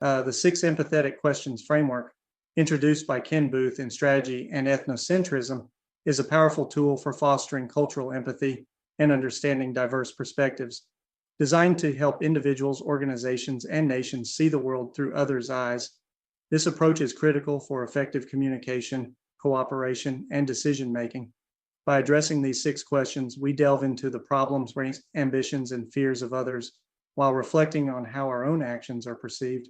The Six Empathetic Questions framework, introduced by Ken Booth in Strategy and Ethnocentrism, is a powerful tool for fostering cultural empathy and understanding diverse perspectives. Designed to help individuals, organizations, and nations see the world through others' eyes, this approach is critical for effective communication, cooperation, and decision-making. By addressing these 6 questions, we delve into the problems, ambitions, and fears of others while reflecting on how our own actions are perceived.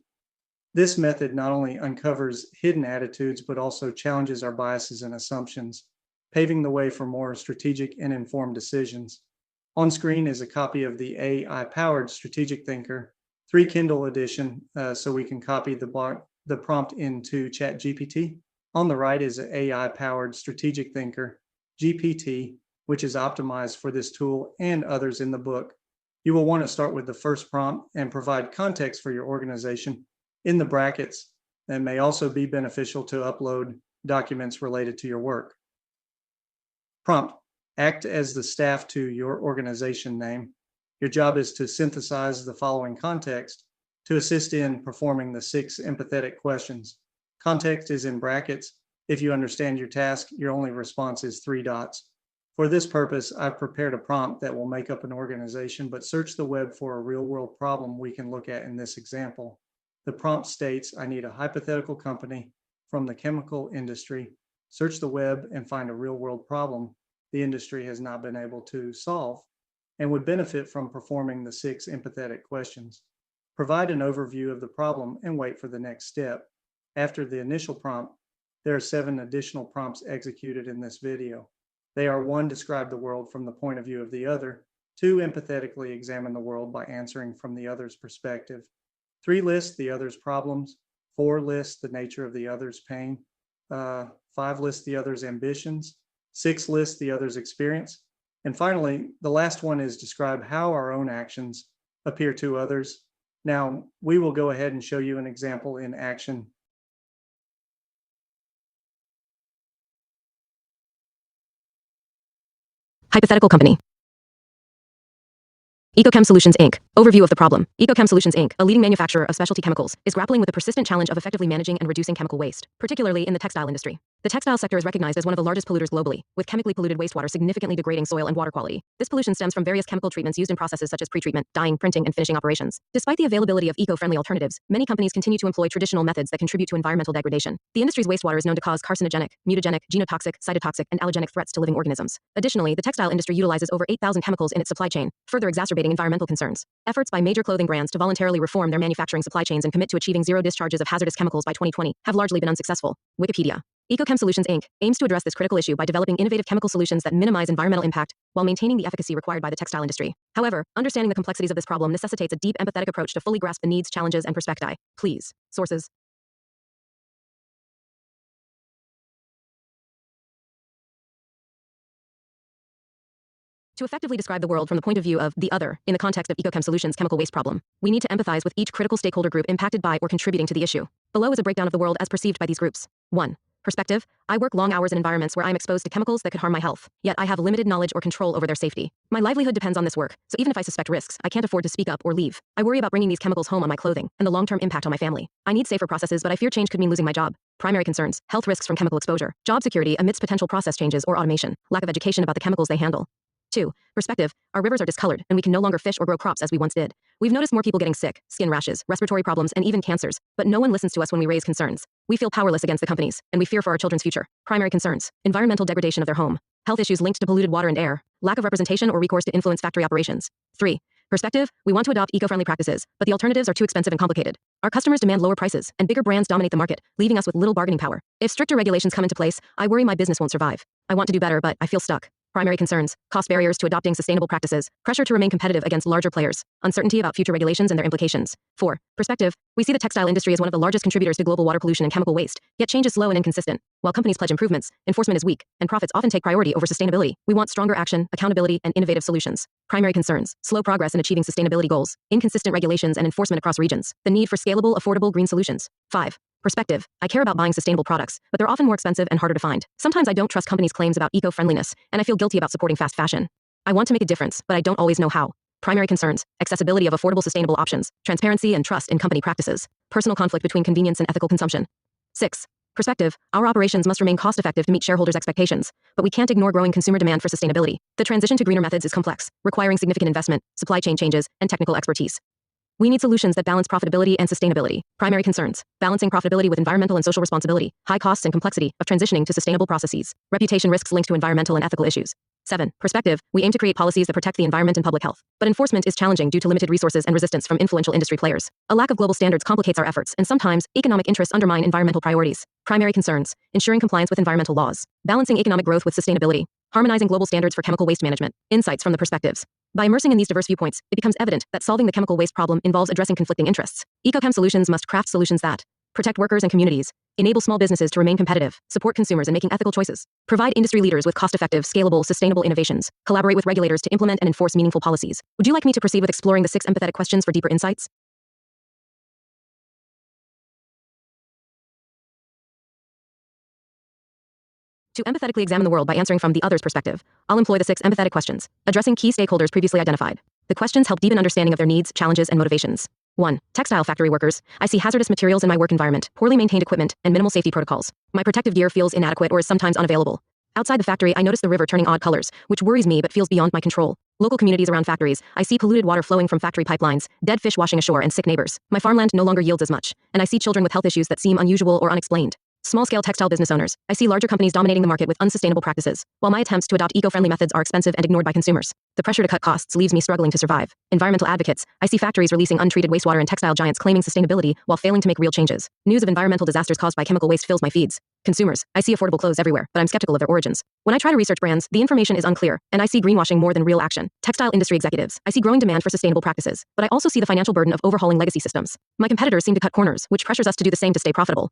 This method not only uncovers hidden attitudes, but also challenges our biases and assumptions, paving the way for more strategic and informed decisions. On screen is a copy of the AI-powered Strategic Thinker, 3 Kindle edition, so we can copy the prompt into ChatGPT. On the right is an AI-powered Strategic Thinker, GPT, which is optimized for this tool and others in the book. You will want to start with the first prompt and provide context for your organization in the brackets, and may also be beneficial to upload documents related to your work. Prompt: act as the staff to your organization name. Your job is to synthesize the following context to assist in performing the 6 empathetic questions. Context is in brackets. If you understand your task, your only response is 3 dots. For this purpose, I've prepared a prompt that will make up an organization, but search the web for a real-world problem we can look at in this example. The prompt states, I need a hypothetical company from the chemical industry. Search the web and find a real-world problem the industry has not been able to solve and would benefit from performing the 6 empathetic questions. Provide an overview of the problem and wait for the next step. After the initial prompt, there are 7 additional prompts executed in this video. They are: 1, describe the world from the point of view of the other; 2, empathetically examine the world by answering from the other's perspective; 3, list the other's problems; 4, list the nature of the other's pain; 5, list the other's ambitions; 6, list the other's experience; and finally, the last one is describe how our own actions appear to others. Now, we will go ahead and show you an example in action. Hypothetical company. Ecochem Solutions Inc. Overview of the problem. Ecochem Solutions Inc., a leading manufacturer of specialty chemicals, is grappling with the persistent challenge of effectively managing and reducing chemical waste, particularly in the textile industry. The textile sector is recognized as one of the largest polluters globally, with chemically polluted wastewater significantly degrading soil and water quality. This pollution stems from various chemical treatments used in processes such as pretreatment, dyeing, printing, and finishing operations. Despite the availability of eco-friendly alternatives, many companies continue to employ traditional methods that contribute to environmental degradation. The industry's wastewater is known to cause carcinogenic, mutagenic, genotoxic, cytotoxic, and allergenic threats to living organisms. Additionally, the textile industry utilizes over 8,000 chemicals in its supply chain, further exacerbating environmental concerns. Efforts by major clothing brands to voluntarily reform their manufacturing supply chains and commit to achieving zero discharges of hazardous chemicals by 2020 have largely been unsuccessful. Wikipedia. Ecochem Solutions Inc. aims to address this critical issue by developing innovative chemical solutions that minimize environmental impact while maintaining the efficacy required by the textile industry. However, understanding the complexities of this problem necessitates a deep empathetic approach to fully grasp the needs, challenges, and perspective. Please. Sources. To effectively describe the world from the point of view of the other in the context of Ecochem Solutions' chemical waste problem, we need to empathize with each critical stakeholder group impacted by or contributing to the issue. Below is a breakdown of the world as perceived by these groups. 1. Perspective. I work long hours in environments where I am exposed to chemicals that could harm my health, yet I have limited knowledge or control over their safety. My livelihood depends on this work, so even if I suspect risks, I can't afford to speak up or leave. I worry about bringing these chemicals home on my clothing and the long-term impact on my family. I need safer processes, but I fear change could mean losing my job. Primary concerns: health risks from chemical exposure, job security amidst potential process changes or automation, lack of education about the chemicals they handle. 2. Perspective. Our rivers are discolored, and we can no longer fish or grow crops as we once did. We've noticed more people getting sick, skin rashes, respiratory problems, and even cancers, but no one listens to us when we raise concerns. We feel powerless against the companies, and we fear for our children's future. Primary concerns: environmental degradation of their home, health issues linked to polluted water and air, lack of representation or recourse to influence factory operations. 3. Perspective. We want to adopt eco-friendly practices, but the alternatives are too expensive and complicated. Our customers demand lower prices, and bigger brands dominate the market, leaving us with little bargaining power. If stricter regulations come into place, I worry my business won't survive. I want to do better, but I feel stuck. Primary concerns: cost barriers to adopting sustainable practices, pressure to remain competitive against larger players, uncertainty about future regulations and their implications. 4. Perspective. We see the textile industry as one of the largest contributors to global water pollution and chemical waste, yet change is slow and inconsistent. While companies pledge improvements, enforcement is weak, and profits often take priority over sustainability. We want stronger action, accountability, and innovative solutions. Primary concerns: slow progress in achieving sustainability goals, inconsistent regulations and enforcement across regions, the need for scalable, affordable green solutions. 5. Perspective. I care about buying sustainable products, but they're often more expensive and harder to find. Sometimes I don't trust companies' claims about eco-friendliness, and I feel guilty about supporting fast fashion. I want to make a difference, but I don't always know how. Primary concerns: accessibility of affordable sustainable options, transparency and trust in company practices, personal conflict between convenience and ethical consumption. 6. Perspective: our operations must remain cost-effective to meet shareholders' expectations, but we can't ignore growing consumer demand for sustainability. The transition to greener methods is complex, requiring significant investment, supply chain changes, and technical expertise. We need solutions that balance profitability and sustainability. Primary concerns: balancing profitability with environmental and social responsibility, high costs and complexity of transitioning to sustainable processes, reputation risks linked to environmental and ethical issues. 7. Perspective: we aim to create policies that protect the environment and public health, but enforcement is challenging due to limited resources and resistance from influential industry players. A lack of global standards complicates our efforts, and sometimes economic interests undermine environmental priorities. Primary concerns: ensuring compliance with environmental laws, balancing economic growth with sustainability, harmonizing global standards for chemical waste management. Insights from the perspectives. By immersing in these diverse viewpoints, it becomes evident that solving the chemical waste problem involves addressing conflicting interests. Ecochem solutions must craft solutions that protect workers and communities, enable small businesses to remain competitive, support consumers in making ethical choices, provide industry leaders with cost-effective, scalable, sustainable innovations, collaborate with regulators to implement and enforce meaningful policies. Would you like me to proceed with exploring the 6 empathetic questions for deeper insights? To empathetically examine the world by answering from the other's perspective, I'll employ the 6 empathetic questions, addressing key stakeholders previously identified. The questions help deepen understanding of their needs, challenges, and motivations. 1. Textile factory workers. I see hazardous materials in my work environment, poorly maintained equipment, and minimal safety protocols. My protective gear feels inadequate or is sometimes unavailable. Outside the factory, I notice the river turning odd colors, which worries me but feels beyond my control. Local communities around factories. I see polluted water flowing from factory pipelines, dead fish washing ashore, and sick neighbors. My farmland no longer yields as much, and I see children with health issues that seem unusual or unexplained. Small-scale textile business owners. I see larger companies dominating the market with unsustainable practices, while my attempts to adopt eco-friendly methods are expensive and ignored by consumers. The pressure to cut costs leaves me struggling to survive. Environmental advocates. I see factories releasing untreated wastewater and textile giants claiming sustainability while failing to make real changes. News of environmental disasters caused by chemical waste fills my feeds. Consumers. I see affordable clothes everywhere, but I'm skeptical of their origins. When I try to research brands, the information is unclear, and I see greenwashing more than real action. Textile industry executives. I see growing demand for sustainable practices, but I also see the financial burden of overhauling legacy systems. My competitors seem to cut corners, which pressures us to do the same to stay profitable.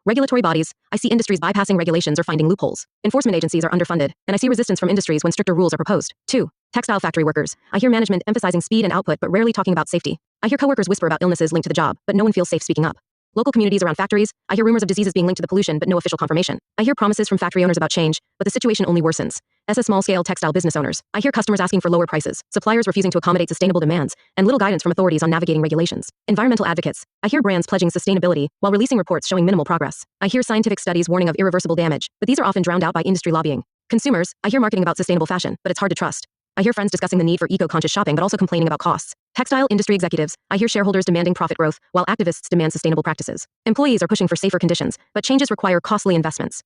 Regulatory bodies. I see industries bypassing regulations or finding loopholes. Enforcement agencies are underfunded, and I see resistance from industries when stricter rules are proposed. 2. Textile factory workers. I hear management emphasizing speed and output but rarely talking about safety. I hear coworkers whisper about illnesses linked to the job, but no one feels safe speaking up. Local communities around factories. I hear rumors of diseases being linked to the pollution but no official confirmation. I hear promises from factory owners about change, but the situation only worsens. As a small-scale textile business owners, I hear customers asking for lower prices, suppliers refusing to accommodate sustainable demands, and little guidance from authorities on navigating regulations. Environmental advocates. I hear brands pledging sustainability while releasing reports showing minimal progress. I hear scientific studies warning of irreversible damage, but these are often drowned out by industry lobbying. Consumers. I hear marketing about sustainable fashion, but it's hard to trust. I hear friends discussing the need for eco-conscious shopping but also complaining about costs. Textile industry executives. I hear shareholders demanding profit growth, while activists demand sustainable practices. Employees are pushing for safer conditions, but changes require costly investments.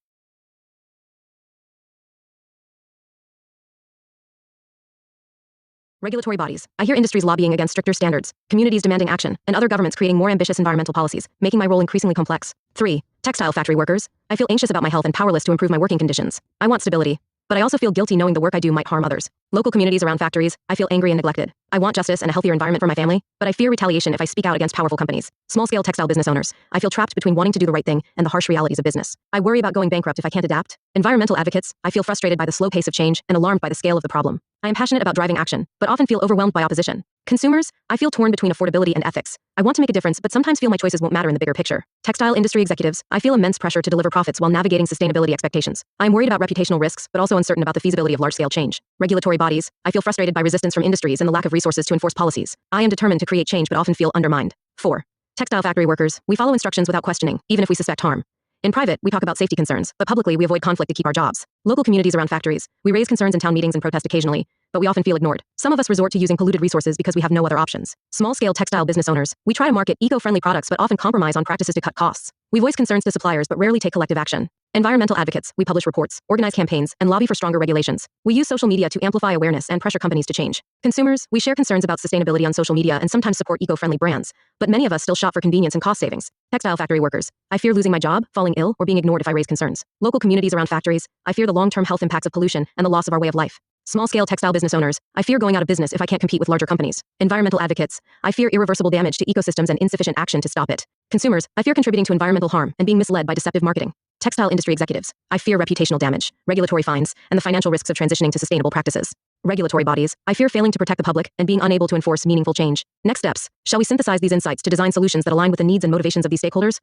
Regulatory bodies. I hear industries lobbying against stricter standards, communities demanding action, and other governments creating more ambitious environmental policies, making my role increasingly complex. 3. Textile factory workers. I feel anxious about my health and powerless to improve my working conditions. I want stability, but I also feel guilty knowing the work I do might harm others. Local communities around factories. I feel angry and neglected. I want justice and a healthier environment for my family, but I fear retaliation if I speak out against powerful companies. Small-scale textile business owners. I feel trapped between wanting to do the right thing and the harsh realities of business. I worry about going bankrupt if I can't adapt. Environmental advocates. I feel frustrated by the slow pace of change and alarmed by the scale of the problem. I am passionate about driving action, but often feel overwhelmed by opposition. Consumers. I feel torn between affordability and ethics. I want to make a difference, but sometimes feel my choices won't matter in the bigger picture. Textile industry executives. I feel immense pressure to deliver profits while navigating sustainability expectations. I am worried about reputational risks, but also uncertain about the feasibility of large-scale change. Regulatory bodies. I feel frustrated by resistance from industries and the lack of resources to enforce policies. I am determined to create change, but often feel undermined. 4. Textile factory workers. We follow instructions without questioning, even if we suspect harm. In private, we talk about safety concerns, but publicly we avoid conflict to keep our jobs. Local communities around factories. We raise concerns in town meetings and protest occasionally, but we often feel ignored. Some of us resort to using polluted resources because we have no other options. Small-scale textile business owners. We try to market eco-friendly products but often compromise on practices to cut costs. We voice concerns to suppliers but rarely take collective action. Environmental advocates. We publish reports, organize campaigns, and lobby for stronger regulations. We use social media to amplify awareness and pressure companies to change. Consumers. We share concerns about sustainability on social media and sometimes support eco-friendly brands, but many of us still shop for convenience and cost savings. Textile factory workers. I fear losing my job, falling ill, or being ignored if I raise concerns. Local communities around factories. I fear the long-term health impacts of pollution and the loss of our way of life. Small-scale textile business owners. I fear going out of business if I can't compete with larger companies. Environmental advocates. I fear irreversible damage to ecosystems and insufficient action to stop it. Consumers. I fear contributing to environmental harm and being misled by deceptive marketing. Textile industry executives. I fear reputational damage, regulatory fines, and the financial risks of transitioning to sustainable practices. Regulatory bodies. I fear failing to protect the public and being unable to enforce meaningful change. Next steps. Shall we synthesize these insights to design solutions that align with the needs and motivations of these stakeholders?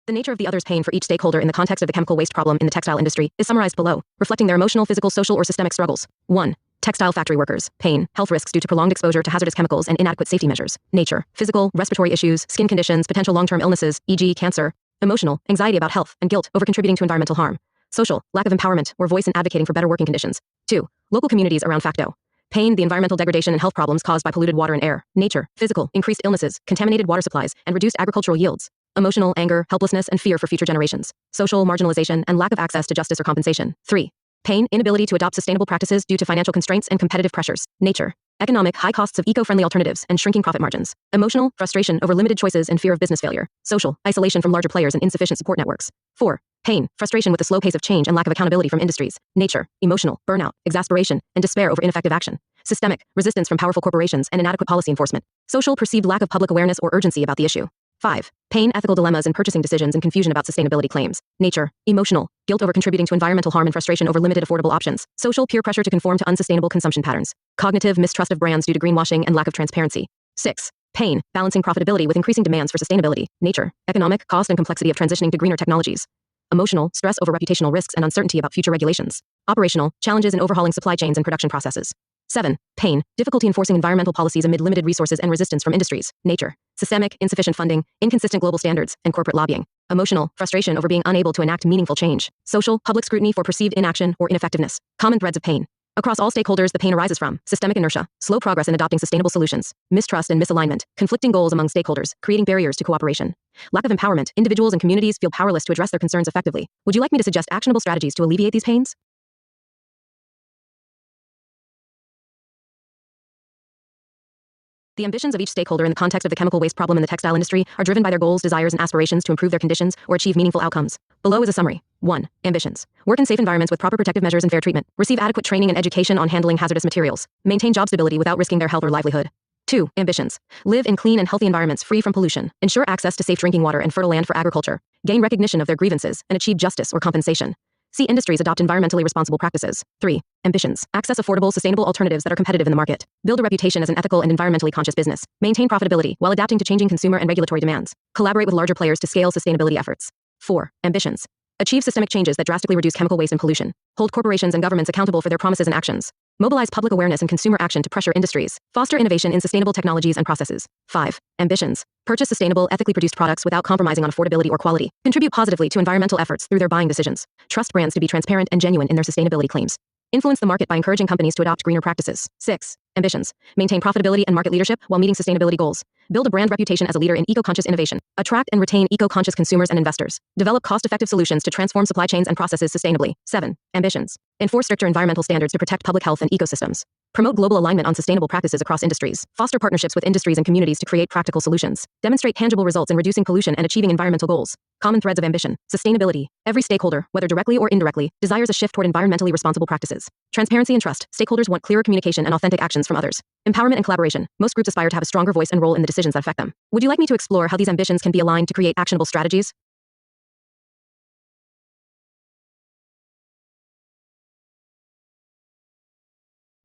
The nature of the other's pain for each stakeholder in the context of the chemical waste problem in the textile industry is summarized below, reflecting their emotional, physical, social, or systemic struggles. 1. Textile factory workers. Pain, health risks due to prolonged exposure to hazardous chemicals and inadequate safety measures. Nature, physical, respiratory issues, skin conditions, potential long-term illnesses, e.g. cancer. Emotional, anxiety about health and guilt over contributing to environmental harm. Social, lack of empowerment or voice in advocating for better working conditions. 2. Local communities around facto. Pain, the environmental degradation and health problems caused by polluted water and air. Nature, physical, increased illnesses, contaminated water supplies, and reduced agricultural yields. Emotional, anger, helplessness, and fear for future generations. Social, marginalization, and lack of access to justice or compensation. 3. Pain, inability to adopt sustainable practices due to financial constraints and competitive pressures. Nature, economic, high costs of eco-friendly alternatives and shrinking profit margins. Emotional, frustration over limited choices and fear of business failure. Social, isolation from larger players and insufficient support networks. 4. Pain, frustration with the slow pace of change and lack of accountability from industries. Nature, emotional, burnout, exasperation, and despair over ineffective action. Systemic, resistance from powerful corporations and inadequate policy enforcement. Social, perceived lack of public awareness or urgency about the issue. 5. Pain, ethical dilemmas in purchasing decisions and confusion about sustainability claims. Nature, emotional, guilt over contributing to environmental harm and frustration over limited affordable options. Social, peer pressure to conform to unsustainable consumption patterns. Cognitive, mistrust of brands due to greenwashing and lack of transparency. 6. Pain, balancing profitability with increasing demands for sustainability. Nature, economic, cost and complexity of transitioning to greener technologies. Emotional, stress over reputational risks and uncertainty about future regulations. Operational, challenges in overhauling supply chains and production processes. 7. Pain, difficulty enforcing environmental policies amid limited resources and resistance from industries. Nature, systemic, insufficient funding, inconsistent global standards, and corporate lobbying. Emotional, frustration over being unable to enact meaningful change. Social, public scrutiny for perceived inaction or ineffectiveness. Common threads of pain. Across all stakeholders, the pain arises from systemic inertia, slow progress in adopting sustainable solutions, mistrust and misalignment, conflicting goals among stakeholders, creating barriers to cooperation. Lack of empowerment, individuals and communities feel powerless to address their concerns effectively. Would you like me to suggest actionable strategies to alleviate these pains? The ambitions of each stakeholder in the context of the chemical waste problem in the textile industry are driven by their goals, desires, and aspirations to improve their conditions or achieve meaningful outcomes. Below is a summary. 1. Ambitions. Work in safe environments with proper protective measures and fair treatment. Receive adequate training and education on handling hazardous materials. Maintain job stability without risking their health or livelihood. 2. Ambitions. Live in clean and healthy environments free from pollution. Ensure access to safe drinking water and fertile land for agriculture. Gain recognition of their grievances and achieve justice or compensation. See industries adopt environmentally responsible practices. 3. Ambitions. Access affordable, sustainable alternatives that are competitive in the market. Build a reputation as an ethical and environmentally conscious business. Maintain profitability while adapting to changing consumer and regulatory demands. Collaborate with larger players to scale sustainability efforts. 4. Ambitions. Achieve systemic changes that drastically reduce chemical waste and pollution. Hold corporations and governments accountable for their promises and actions. Mobilize public awareness and consumer action to pressure industries. Foster innovation in sustainable technologies and processes. 5. Ambitions. Purchase sustainable, ethically produced products without compromising on affordability or quality. Contribute positively to environmental efforts through their buying decisions. Trust brands to be transparent and genuine in their sustainability claims. Influence the market by encouraging companies to adopt greener practices. 6. Ambitions. Maintain profitability and market leadership while meeting sustainability goals. Build a brand reputation as a leader in eco-conscious innovation. Attract and retain eco-conscious consumers and investors. Develop cost-effective solutions to transform supply chains and processes sustainably. 7. Ambitions. Enforce stricter environmental standards to protect public health and ecosystems. Promote global alignment on sustainable practices across industries. Foster partnerships with industries and communities to create practical solutions. Demonstrate tangible results in reducing pollution and achieving environmental goals. Common threads of ambition. Sustainability. Every stakeholder, whether directly or indirectly, desires a shift toward environmentally responsible practices. Transparency and trust. Stakeholders want clearer communication and authentic actions from others. Empowerment and collaboration. Most groups aspire to have a stronger voice and role in the decisions that affect them. Would you like me to explore how these ambitions can be aligned to create actionable strategies?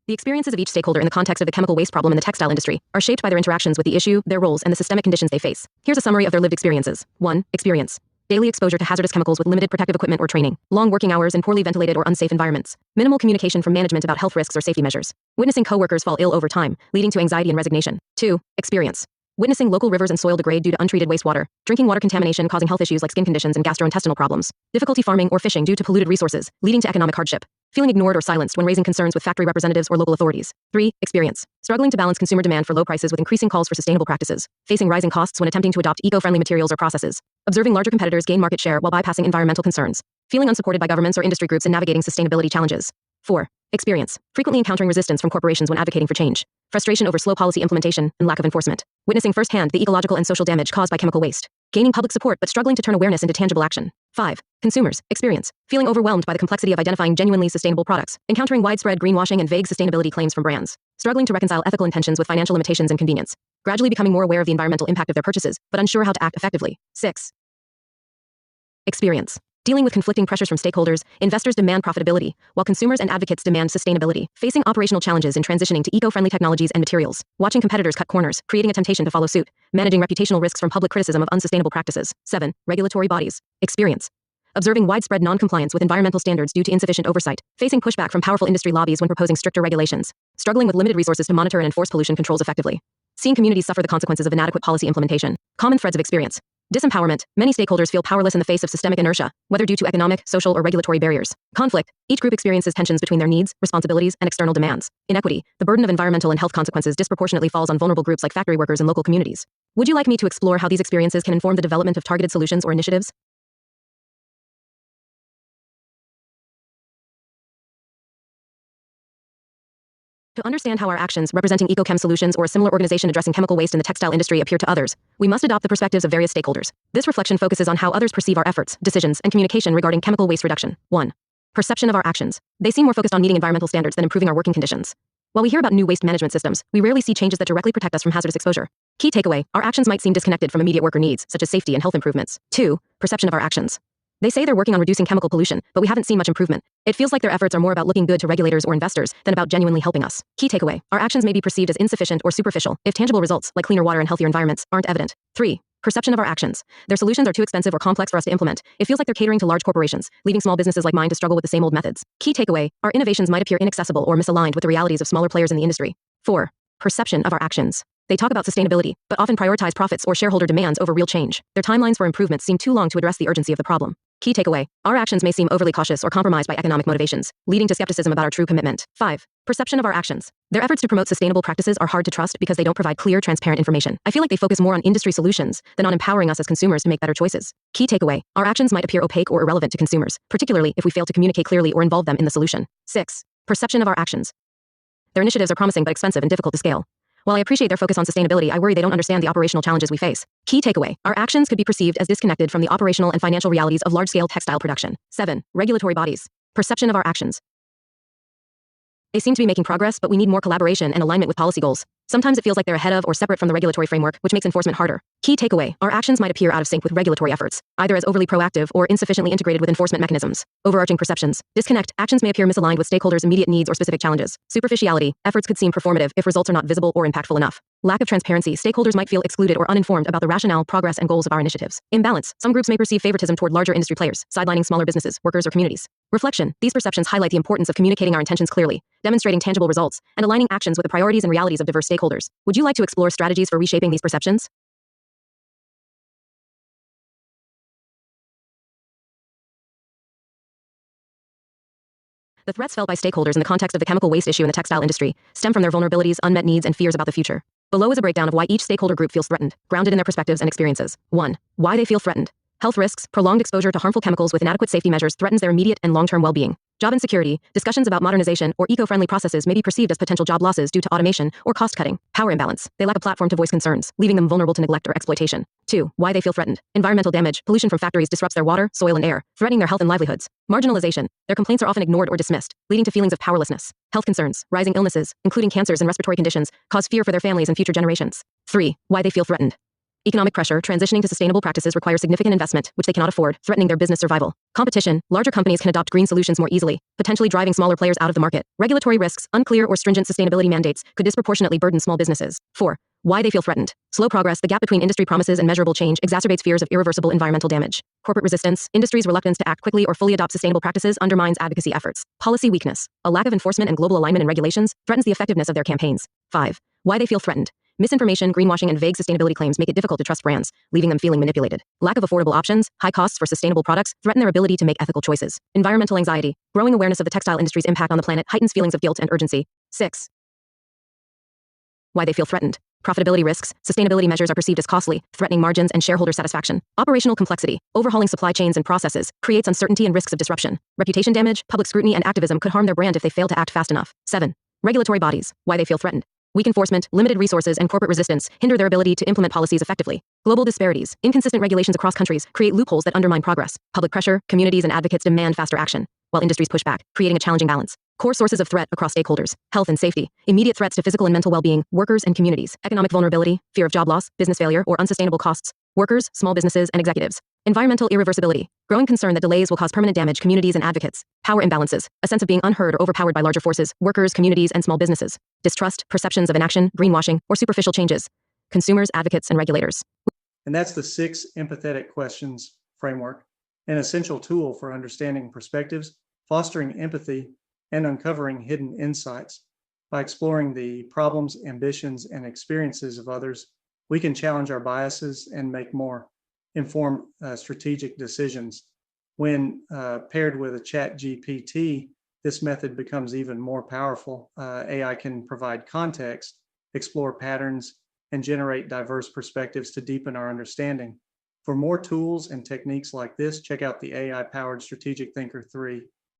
The experiences of each stakeholder in the context of the chemical waste problem in the textile industry are shaped by their interactions with the issue, their roles, and the systemic conditions they face. Here's a summary of their lived experiences. 1. Experience. Daily exposure to hazardous chemicals with limited protective equipment or training. Long working hours in poorly ventilated or unsafe environments. Minimal communication from management about health risks or safety measures. Witnessing coworkers fall ill over time, leading to anxiety and resignation. 2. Experience. Witnessing local rivers and soil degrade due to untreated wastewater. Drinking water contamination causing health issues like skin conditions and gastrointestinal problems. Difficulty farming or fishing due to polluted resources, leading to economic hardship. Feeling ignored or silenced when raising concerns with factory representatives or local authorities. 3. Experience. Struggling to balance consumer demand for low prices with increasing calls for sustainable practices. Facing rising costs when attempting to adopt eco-friendly materials or processes. Observing larger competitors gain market share while bypassing environmental concerns. Feeling unsupported by governments or industry groups in navigating sustainability challenges. 4. Experience. Frequently encountering resistance from corporations when advocating for change. Frustration over slow policy implementation and lack of enforcement. Witnessing firsthand the ecological and social damage caused by chemical waste. Gaining public support but struggling to turn awareness into tangible action. 5. Consumers. Experience. Feeling overwhelmed by the complexity of identifying genuinely sustainable products. Encountering widespread greenwashing and vague sustainability claims from brands. Struggling to reconcile ethical intentions with financial limitations and convenience. Gradually becoming more aware of the environmental impact of their purchases, but unsure how to act effectively. 6. Experience. Dealing with conflicting pressures from stakeholders, investors demand profitability, while consumers and advocates demand sustainability. Facing operational challenges in transitioning to eco-friendly technologies and materials. Watching competitors cut corners, creating a temptation to follow suit. Managing reputational risks from public criticism of unsustainable practices. 7. Regulatory bodies. Experience. Observing widespread non-compliance with environmental standards due to insufficient oversight. Facing pushback from powerful industry lobbies when proposing stricter regulations. Struggling with limited resources to monitor and enforce pollution controls effectively. Seeing communities suffer the consequences of inadequate policy implementation. Common threads of experience. Disempowerment. Many stakeholders feel powerless in the face of systemic inertia, whether due to economic, social, or regulatory barriers. Conflict. Each group experiences tensions between their needs, responsibilities, and external demands. Inequity. The burden of environmental and health consequences disproportionately falls on vulnerable groups like factory workers and local communities. Would you like me to explore how these experiences can inform the development of targeted solutions or initiatives? To understand how our actions representing EcoChem Solutions or a similar organization addressing chemical waste in the textile industry appear to others, we must adopt the perspectives of various stakeholders. This reflection focuses on how others perceive our efforts, decisions, and communication regarding chemical waste reduction. 1. Perception of our actions. They seem more focused on meeting environmental standards than improving our working conditions. While we hear about new waste management systems, we rarely see changes that directly protect us from hazardous exposure. Key takeaway: our actions might seem disconnected from immediate worker needs, such as safety and health improvements. 2. Perception of our actions. They say they're working on reducing chemical pollution, but we haven't seen much improvement. It feels like their efforts are more about looking good to regulators or investors than about genuinely helping us. Key takeaway: our actions may be perceived as insufficient or superficial if tangible results, like cleaner water and healthier environments, aren't evident. 3. Perception of our actions. Their solutions are too expensive or complex for us to implement. It feels like they're catering to large corporations, leaving small businesses like mine to struggle with the same old methods. Key takeaway: our innovations might appear inaccessible or misaligned with the realities of smaller players in the industry. 4. Perception of our actions. They talk about sustainability, but often prioritize profits or shareholder demands over real change. Their timelines for improvements seem too long to address the urgency of the problem. Key takeaway: our actions may seem overly cautious or compromised by economic motivations, leading to skepticism about our true commitment. 5. Perception of our actions. Their efforts to promote sustainable practices are hard to trust because they don't provide clear, transparent information. I feel like they focus more on industry solutions than on empowering us as consumers to make better choices. Key takeaway: our actions might appear opaque or irrelevant to consumers, particularly if we fail to communicate clearly or involve them in the solution. 6. Perception of our actions. Their initiatives are promising but expensive and difficult to scale. While I appreciate their focus on sustainability, I worry they don't understand the operational challenges we face. Key takeaway: our actions could be perceived as disconnected from the operational and financial realities of large-scale textile production. 7. Regulatory bodies. Perception of our actions. They seem to be making progress, but we need more collaboration and alignment with policy goals. Sometimes it feels like they're ahead of or separate from the regulatory framework, which makes enforcement harder. Key takeaway: our actions might appear out of sync with regulatory efforts, either as overly proactive or insufficiently integrated with enforcement mechanisms. Overarching perceptions. Disconnect: actions may appear misaligned with stakeholders' immediate needs or specific challenges. Superficiality: efforts could seem performative if results are not visible or impactful enough. Lack of transparency: stakeholders might feel excluded or uninformed about the rationale, progress, and goals of our initiatives. Imbalance: some groups may perceive favoritism toward larger industry players, sidelining smaller businesses, workers, or communities. Reflection: these perceptions highlight the importance of communicating our intentions clearly, demonstrating tangible results, and aligning actions with the priorities and realities of diverse stakeholders. Would you like to explore strategies for reshaping these perceptions? The threats felt by stakeholders in the context of the chemical waste issue in the textile industry stem from their vulnerabilities, unmet needs, and fears about the future. Below is a breakdown of why each stakeholder group feels threatened, grounded in their perspectives and experiences. 1. Why they feel threatened. Health risks: prolonged exposure to harmful chemicals with inadequate safety measures threatens their immediate and long-term well-being. Job insecurity: discussions about modernization or eco-friendly processes may be perceived as potential job losses due to automation or cost-cutting. Power imbalance: they lack a platform to voice concerns, leaving them vulnerable to neglect or exploitation. 2. Why they feel threatened. Environmental damage: pollution from factories disrupts their water, soil, and air, threatening their health and livelihoods. Marginalization: their complaints are often ignored or dismissed, leading to feelings of powerlessness. Health concerns: rising illnesses, including cancers and respiratory conditions, cause fear for their families and future generations. 3. Why they feel threatened. Economic pressure: transitioning to sustainable practices requires significant investment, which they cannot afford, threatening their business survival. Competition: larger companies can adopt green solutions more easily, potentially driving smaller players out of the market. Regulatory risks: unclear or stringent sustainability mandates could disproportionately burden small businesses. 4. Why they feel threatened. Slow progress: the gap between industry promises and measurable change exacerbates fears of irreversible environmental damage. Corporate resistance: industry's reluctance to act quickly or fully adopt sustainable practices undermines advocacy efforts. Policy weakness: a lack of enforcement and global alignment in regulations threatens the effectiveness of their campaigns. 5. Why they feel threatened. Misinformation, greenwashing, and vague sustainability claims make it difficult to trust brands, leaving them feeling manipulated. Lack of affordable options: high costs for sustainable products threaten their ability to make ethical choices. Environmental anxiety: growing awareness of the textile industry's impact on the planet heightens feelings of guilt and urgency. 6. Why they feel threatened. Profitability risks: sustainability measures are perceived as costly, threatening margins and shareholder satisfaction. Operational complexity: overhauling supply chains and processes creates uncertainty and risks of disruption. Reputation damage: public scrutiny and activism could harm their brand if they fail to act fast enough. 7. Regulatory bodies. Why they feel threatened. Weak enforcement, limited resources, and corporate resistance hinder their ability to implement policies effectively. Global disparities: inconsistent regulations across countries create loopholes that undermine progress. Public pressure: communities and advocates demand faster action, while industries push back, creating a challenging balance. Core sources of threat across stakeholders: health and safety, immediate threats to physical and mental well-being, workers and communities. Economic vulnerability: fear of job loss, business failure, or unsustainable costs. workers, small businesses, and executives. Environmental irreversibility, growing concern that delays will cause permanent damage, communities and advocates. Power imbalances, a sense of being unheard or overpowered by larger forces, workers, communities, and small businesses. Distrust, perceptions of inaction, greenwashing, or superficial changes. Consumers, advocates, and regulators. And that's the Six Empathetic Questions framework, an essential tool for understanding perspectives, fostering empathy, and uncovering hidden insights. By exploring the problems, ambitions, and experiences of others, we can challenge our biases and make more informed strategic decisions. When paired with a ChatGPT, this method becomes even more powerful. AI can provide context, explore patterns, and generate diverse perspectives to deepen our understanding. For more tools and techniques like this, check out the AI-powered Strategic Thinker 3